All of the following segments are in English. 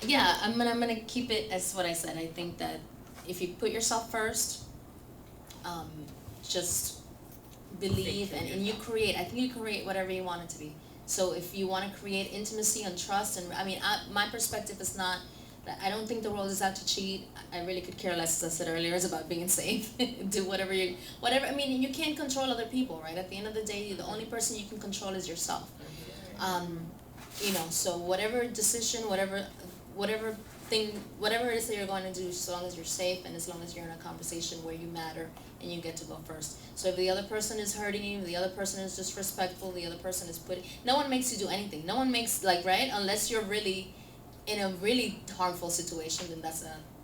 Yeah, I'm gonna keep it as what I said. I think that if you put yourself first, um, just believe and you create. I think you create whatever you want it to be. So if you want to create intimacy and trust, and I mean, my perspective is not that I don't think the world is out to cheat. I really could care less, as I said earlier. It's about being safe. Do whatever. I mean, you can't control other people, right? At the end of the day, the only person you can control is yourself. Um, so whatever decision, whatever whatever it is that you're going to do, so long as you're safe and as long as you're in a conversation where you matter and you get to go first. So if the other person is hurting you, the other person is disrespectful, the other person is no one makes you do anything. No one makes, like, right? Unless you're really in a really harmful situation, then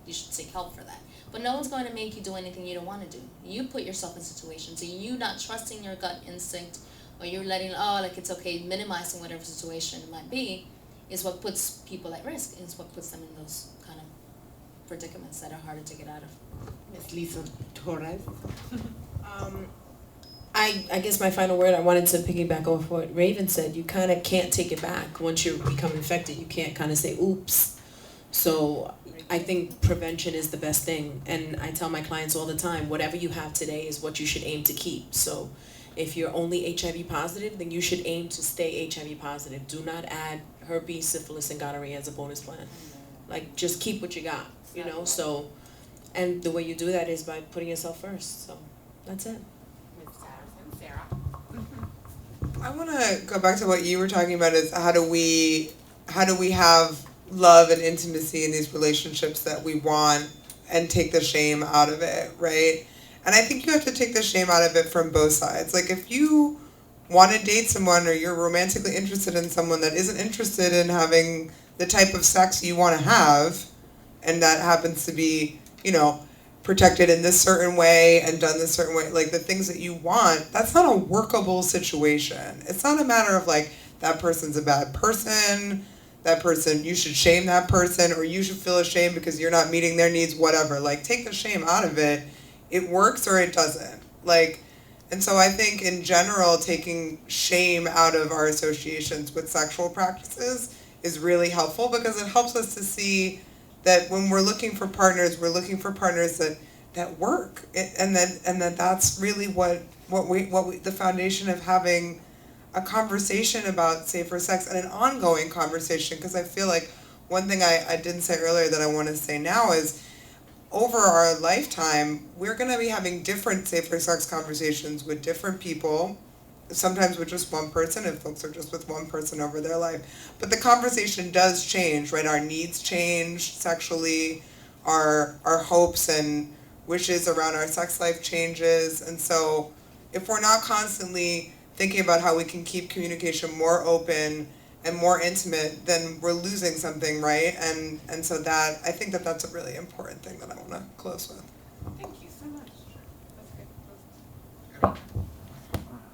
you should seek help for that. But no one's going to make you do anything you don't want to do. You put yourself in situations, and you not trusting your gut instinct, or you're letting, like, it's okay, minimizing whatever situation it might be, is what puts people at risk, is what puts them in those kind of predicaments that are harder to get out of. Ms. Lisa Torres. I guess my final word, I wanted to piggyback off what Raven said. You kind of can't take it back once you become infected. You can't kind of say, oops. So I think prevention is the best thing. And I tell my clients all the time, whatever you have today is what you should aim to keep. So if you're only HIV positive, then you should aim to stay HIV positive. Do not add herpes, syphilis, and gonorrhea as a bonus plan. Like, just keep what you got, so, and the way you do that is by putting yourself first. So that's it. I want to go back to what you were talking about, is how do we have love and intimacy in these relationships that we want and take the shame out of it, right? And I think you have to take the shame out of it from both sides. Like, if you want to date someone, or you're romantically interested in someone that isn't interested in having the type of sex you want to have, and that happens to be, protected in this certain way and done this certain way, like the things that you want, that's not a workable situation. It's not a matter of like, that person's a bad person, that person, you should shame that person, or you should feel ashamed because you're not meeting their needs, whatever. Like, take the shame out of it. It works or it doesn't. Like, and so I think in general, taking shame out of our associations with sexual practices is really helpful, because it helps us to see that when we're looking for partners that work, and then that's really what we the foundation of having a conversation about safer sex, and an ongoing conversation. Because I feel like one thing I didn't say earlier that I want to say now is, over our lifetime, we're going to be having different safer sex conversations with different people, sometimes with just one person, if folks are just with one person over their life. But the conversation does change, right? Our needs change sexually, our hopes and wishes around our sex life changes. And so if we're not constantly thinking about how we can keep communication more open and more intimate, then we're losing something, right? And so that, I think that that's a really important thing that I want to close with. Thank you so much.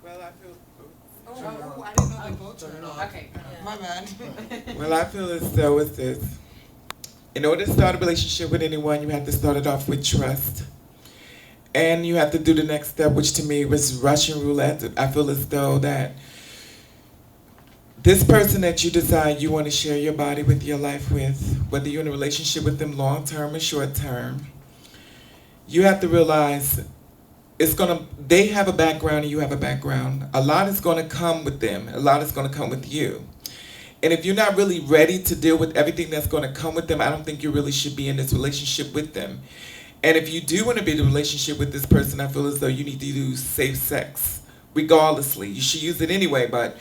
Well, I feel... Oh, I didn't know they both turned on. Okay, my bad. Well, I feel as though it's this. In order to start a relationship with anyone, you have to start it off with trust. And you have to do the next step, which to me was Russian roulette. I feel as though that this person that you decide you want to share your body with, your life with, whether you're in a relationship with them long term or short term, you have to realize they have a background and you have a background. A lot is going to come with them. A lot is going to come with you. And if you're not really ready to deal with everything that's going to come with them, I don't think you really should be in this relationship with them. And if you do want to be in a relationship with this person, I feel as though you need to use safe sex, regardlessly. You should use it anyway, but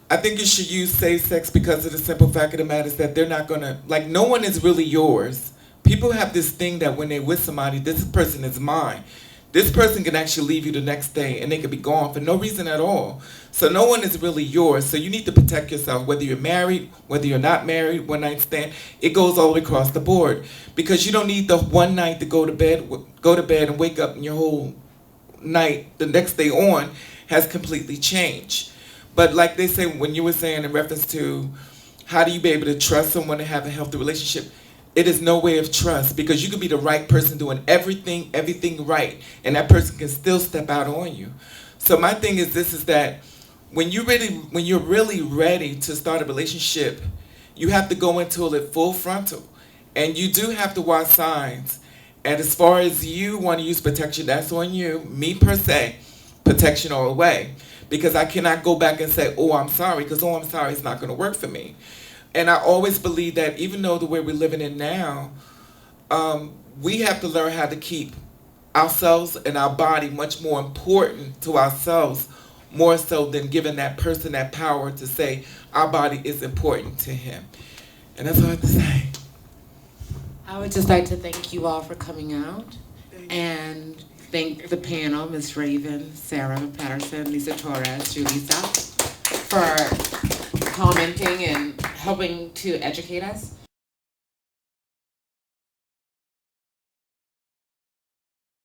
I think you should use safe sex because of the simple fact of the matter is that they're not going to, like, no one is really yours. People have this thing that when they're with somebody, this person is mine. This person can actually leave you the next day and they could be gone for no reason at all. So no one is really yours. So you need to protect yourself, whether you're married, whether you're not married, one night stand. It goes all the way across the board, because you don't need the one night to go to bed and wake up and your whole night the next day on has completely changed. But like they say, when you were saying in reference to how do you be able to trust someone and have a healthy relationship, it is no way of trust, because you could be the right person doing everything right, and that person can still step out on you. So my thing is this, is that when you're really ready to start a relationship, you have to go into it full frontal. And you do have to watch signs. And as far as you want to use protection, that's on you. Me per se, protection all the way. Because I cannot go back and say, oh, I'm sorry, because oh, I'm sorry is not going to work for me. And I always believe that even though the way we're living in now, we have to learn how to keep ourselves and our body much more important to ourselves, more so than giving that person that power to say our body is important to him. And that's all I have to say. I would just like to thank you all for coming out and thank the panel, Ms. Raven, Sarah Patterson, Lisa Torres, Julissa, for commenting and helping to educate us.